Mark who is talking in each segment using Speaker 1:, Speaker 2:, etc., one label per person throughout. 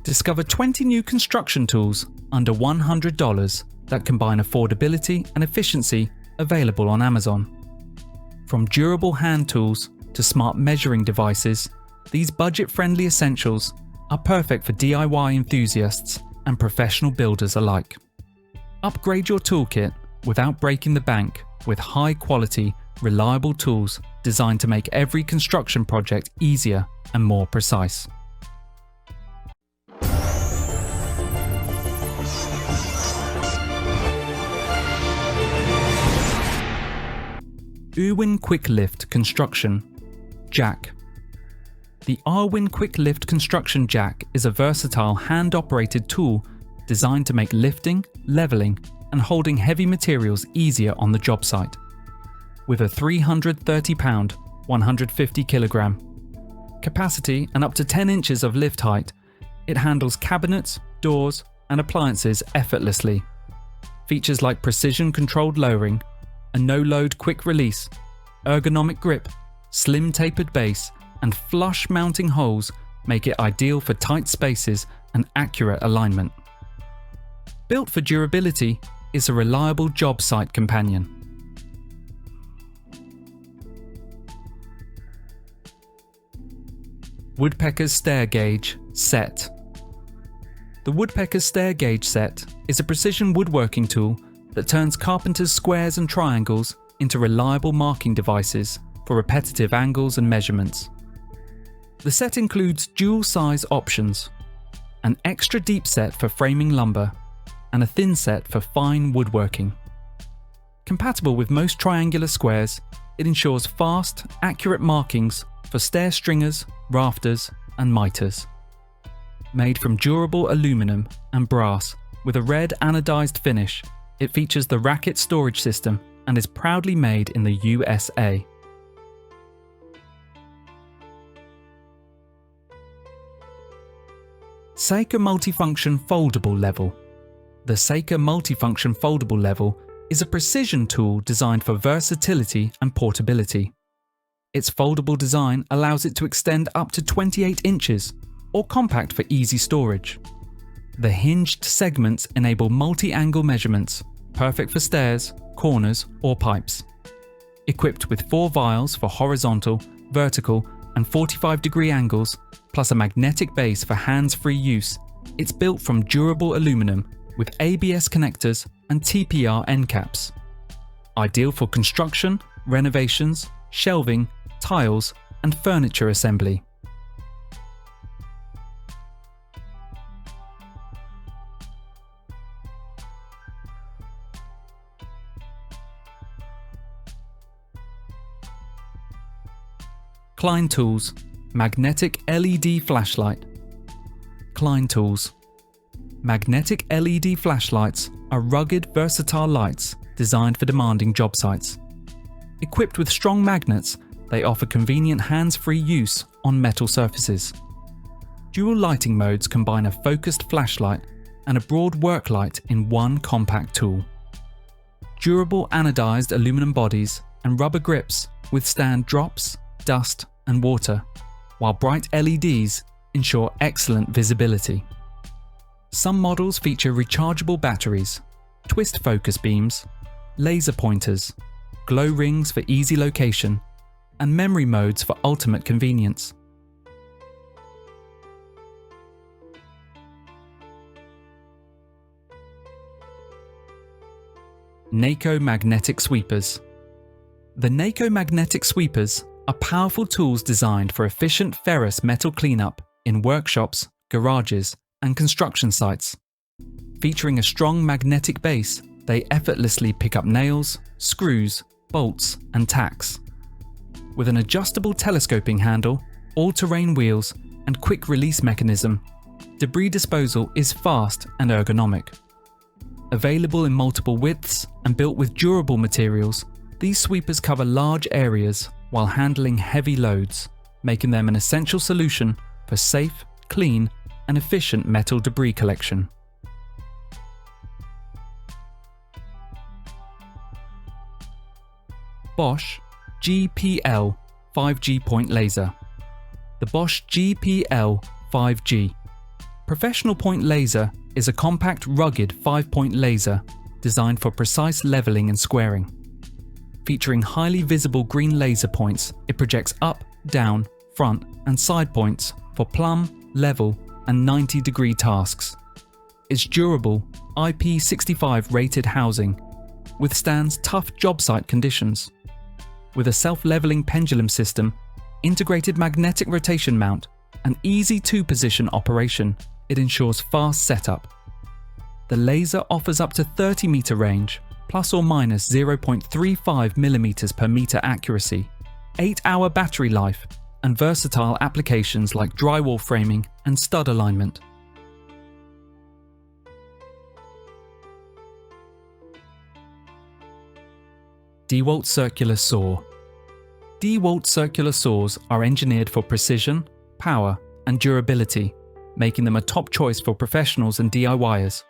Speaker 1: Discover 20 new construction tools under $100 that combine affordability and efficiency, available on Amazon. From durable hand tools to smart measuring devices, these budget-friendly essentials are perfect for DIY enthusiasts and professional builders alike. Upgrade your toolkit without breaking the bank with high-quality, reliable tools designed to make every construction project easier and more precise. IRWIN Quick Lift Construction Jack. The IRWIN Quick Lift Construction Jack is a versatile hand-operated tool designed to make lifting, leveling, and holding heavy materials easier on the job site. With a 330-pound, 150-kilogram capacity and up to 10 inches of lift height, it handles cabinets, doors, and appliances effortlessly. Features like precision-controlled lowering, a no-load quick release, ergonomic grip, slim tapered base, and flush mounting holes make it ideal for tight spaces and accurate alignment. Built for durability, it's a reliable job site companion. Woodpeckers Stair Gauge Set. The Woodpeckers Stair Gauge Set is a precision woodworking tool that turns carpenter's squares and triangles into reliable marking devices for repetitive angles and measurements. The set includes dual size options, an extra deep set for framing lumber, and a thin set for fine woodworking. Compatible with most triangular squares, it ensures fast, accurate markings for stair stringers, rafters, and miters. Made from durable aluminum and brass with a red anodized finish, it features the racket storage system and is proudly made in the USA. STANLEY Multifunction Foldable Level. The STANLEY Multifunction Foldable Level is a precision tool designed for versatility and portability. Its foldable design allows it to extend up to 28 inches, or compact for easy storage. The hinged segments enable multi-angle measurements, perfect for stairs, corners, or pipes. Equipped with 4 vials for horizontal, vertical, and 45-degree angles, plus a magnetic base for hands-free use, it's built from durable aluminum with ABS connectors and TPR end caps. Ideal for construction, renovations, shelving, tiles, and furniture assembly. Klein Tools Magnetic LED Flashlight. Klein Tools. Magnetic LED flashlights are rugged, versatile lights designed for demanding job sites. Equipped with strong magnets, they offer convenient hands-free use on metal surfaces. Dual lighting modes combine a focused flashlight and a broad work light in one compact tool. Durable anodized aluminum bodies and rubber grips withstand drops, dust, and water, while bright LEDs ensure excellent visibility. Some models feature rechargeable batteries, twist focus beams, laser pointers, glow rings for easy location, and memory modes for ultimate convenience. NEIKO Magnetic Sweepers. The NEIKO Magnetic Sweepers are powerful tools designed for efficient ferrous metal cleanup in workshops, garages, and construction sites. Featuring a strong magnetic base, they effortlessly pick up nails, screws, bolts, and tacks. With an adjustable telescoping handle, all-terrain wheels, and quick release mechanism, debris disposal is fast and ergonomic. Available in multiple widths and built with durable materials, these sweepers cover large areas while handling heavy loads, making them an essential solution for safe, clean, and efficient metal debris collection. Bosch GPL 5G Point Laser. The Bosch GPL 5G. Professional Point Laser is a compact, rugged 5-point laser designed for precise leveling and squaring. Featuring highly visible green laser points, it projects up, down, front, and side points for plumb, level, and 90-degree tasks. Its durable, IP65 rated housing withstands tough job site conditions. With a self-leveling pendulum system, integrated magnetic rotation mount, and easy 2-position operation, it ensures fast setup. The laser offers up to 30-meter range, plus or minus 0.35 millimeters per meter accuracy, 8-hour battery life, and versatile applications like drywall framing and stud alignment. DEWALT Circular Saw. DEWALT Circular Saws are engineered for precision, power, and durability, making them a top choice for professionals and DIYers.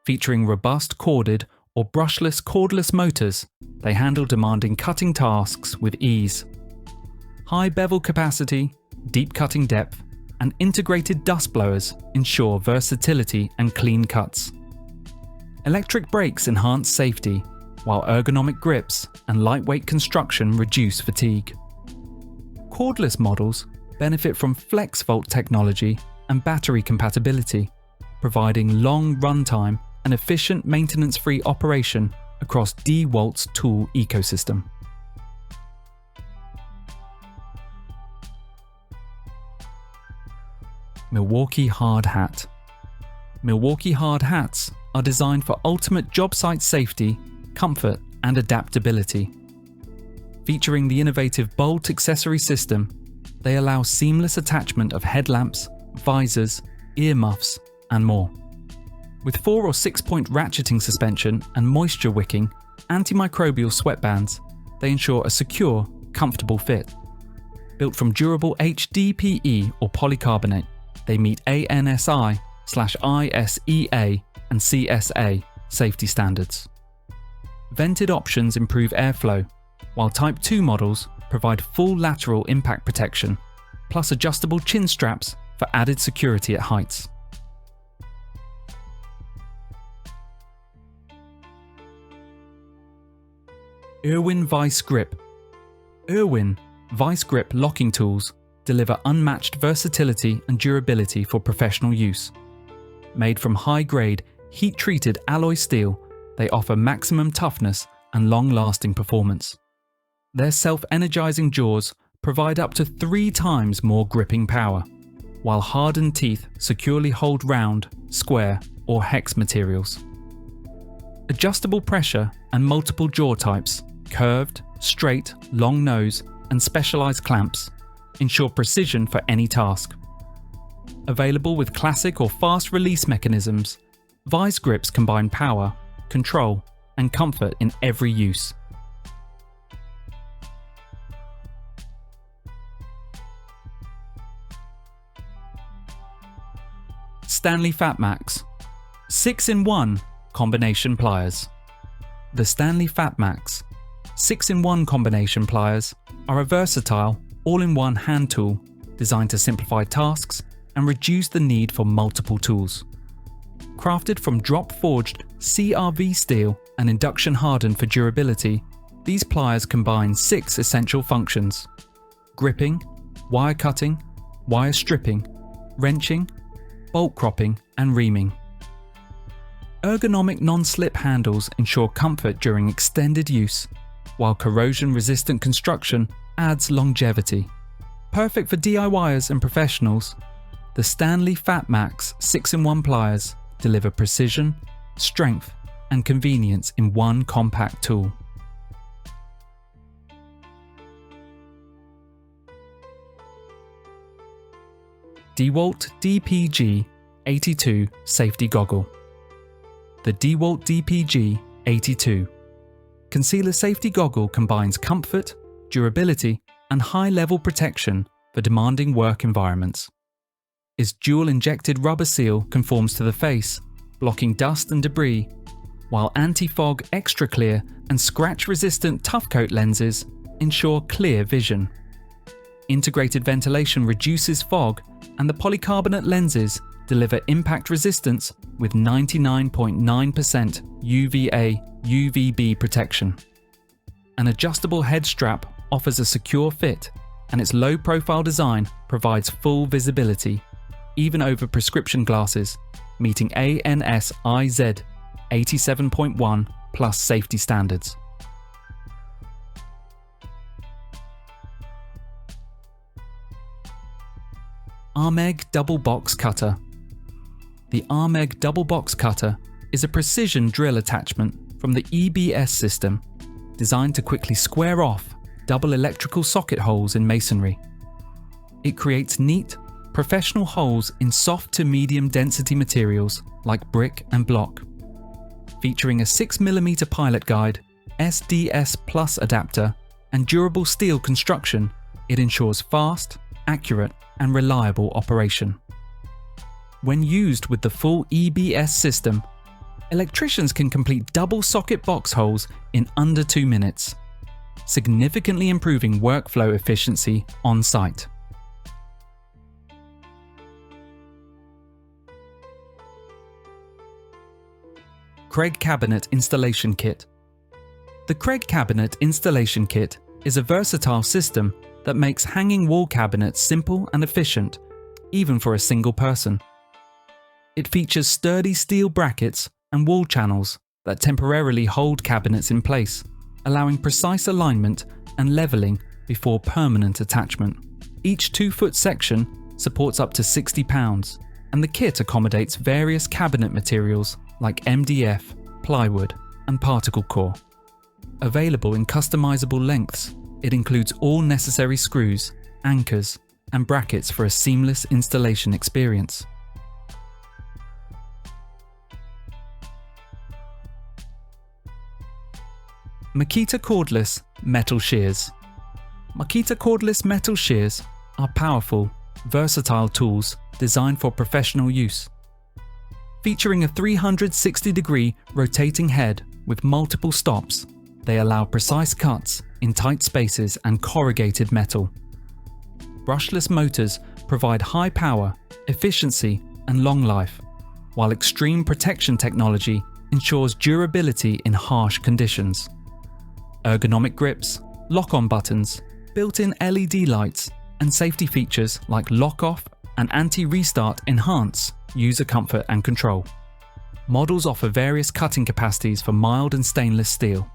Speaker 1: Featuring robust corded or brushless cordless motors, they handle demanding cutting tasks with ease. High bevel capacity, deep cutting depth, and integrated dust blowers ensure versatility and clean cuts. Electric brakes enhance safety, while ergonomic grips and lightweight construction reduce fatigue. Cordless models benefit from FlexVolt technology and battery compatibility, providing long runtime and efficient maintenance-free operation across DEWALT's tool ecosystem. Milwaukee Hard Hat. Milwaukee Hard Hats are designed for ultimate job site safety, comfort, and adaptability. Featuring the innovative Bolt accessory system, they allow seamless attachment of headlamps, visors, earmuffs, and more. With 4 or 6-point ratcheting suspension and moisture wicking antimicrobial sweatbands, they ensure a secure, comfortable fit. Built from durable HDPE or polycarbonate, they meet ANSI/ISEA and CSA safety standards. Vented options improve airflow, while Type 2 models provide full lateral impact protection, plus adjustable chin straps for added security at heights. IRWIN Vise Grip. IRWIN Vise Grip locking tools deliver unmatched versatility and durability for professional use. Made from high-grade, heat-treated alloy steel, they offer maximum toughness and long-lasting performance. Their self-energizing jaws provide up to 3 times more gripping power, while hardened teeth securely hold round, square, or hex materials. Adjustable pressure and multiple jaw types, curved, straight, long nose, and specialized clamps ensure precision for any task. Available with classic or fast release mechanisms, Vise grips combine power, control, and comfort in every use. STANLEY FATMAX 6-in-1 combination pliers. The STANLEY FATMAX 6-in-1 combination pliers are a versatile, all-in-one hand tool designed to simplify tasks and reduce the need for multiple tools. Crafted from drop-forged CRV steel and induction hardened for durability, these pliers combine 6 essential functions: gripping, wire cutting, wire stripping, wrenching, bolt cropping, and reaming. Ergonomic non-slip handles ensure comfort during extended use, while corrosion-resistant construction adds longevity. Perfect for DIYers and professionals, the STANLEY FATMAX 6-in-1 pliers deliver precision, strength, and convenience in one compact tool. DEWALT DPG-82 Safety Goggle. The DEWALT DPG-82 Concealer Safety Goggle combines comfort, durability, and high-level protection for demanding work environments. Its dual-injected rubber seal conforms to the face, blocking dust and debris, while anti-fog extra clear and scratch-resistant tough coat lenses ensure clear vision. Integrated ventilation reduces fog, and the polycarbonate lenses deliver impact resistance with 99.9% UVA/UVB protection. An adjustable head strap offers a secure fit, and its low-profile design provides full visibility, even over prescription glasses, meeting ANSIZ 87.1 plus safety standards. Armeg Double Box Cutter. The Armeg Double Box Cutter is a precision drill attachment from the EBS system designed to quickly square off double electrical socket holes in masonry. It creates neat, professional holes in soft to medium density materials like brick and block. Featuring a 6mm pilot guide, SDS Plus adapter, and durable steel construction, it ensures fast, accurate, and reliable operation. When used with the full EBS system, electricians can complete double socket box holes in under 2 minutes, significantly improving workflow efficiency on site. Kreg Cabinet Installation Kit. The Kreg Cabinet Installation Kit is a versatile system that makes hanging wall cabinets simple and efficient, even for a single person. It features sturdy steel brackets and wall channels that temporarily hold cabinets in place, allowing precise alignment and leveling before permanent attachment. Each 2-foot section supports up to 60 pounds, and the kit accommodates various cabinet materials like MDF, plywood, and particle core. Available in customizable lengths, it includes all necessary screws, anchors, and brackets for a seamless installation experience. Makita Cordless Metal Shears. Makita Cordless Metal Shears are powerful, versatile tools designed for professional use. Featuring a 360-degree rotating head with multiple stops, they allow precise cuts in tight spaces and corrugated metal. Brushless motors provide high power, efficiency, and long life, while extreme protection technology ensures durability in harsh conditions. Ergonomic grips, lock-on buttons, built-in LED lights, and safety features like lock-off and anti-restart enhance user comfort and control. Models offer various cutting capacities for mild and stainless steel.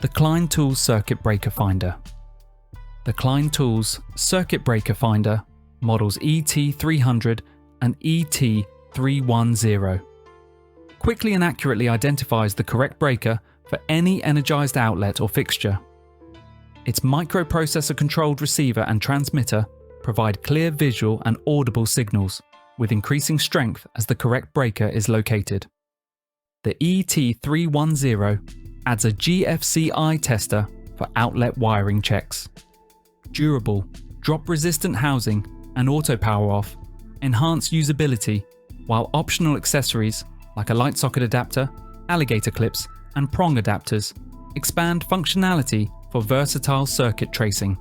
Speaker 1: The Klein Tools Circuit Breaker Finder. The Klein Tools Circuit Breaker Finder, models ET300 and ET310, quickly and accurately identifies the correct breaker for any energized outlet or fixture. Its microprocessor-controlled receiver and transmitter provide clear visual and audible signals, with increasing strength as the correct breaker is located. The ET310 adds a GFCI tester for outlet wiring checks. Durable, drop-resistant housing and auto power-off enhance usability, while optional accessories like a light socket adapter, alligator clips, and prong adapters expand functionality for versatile circuit tracing.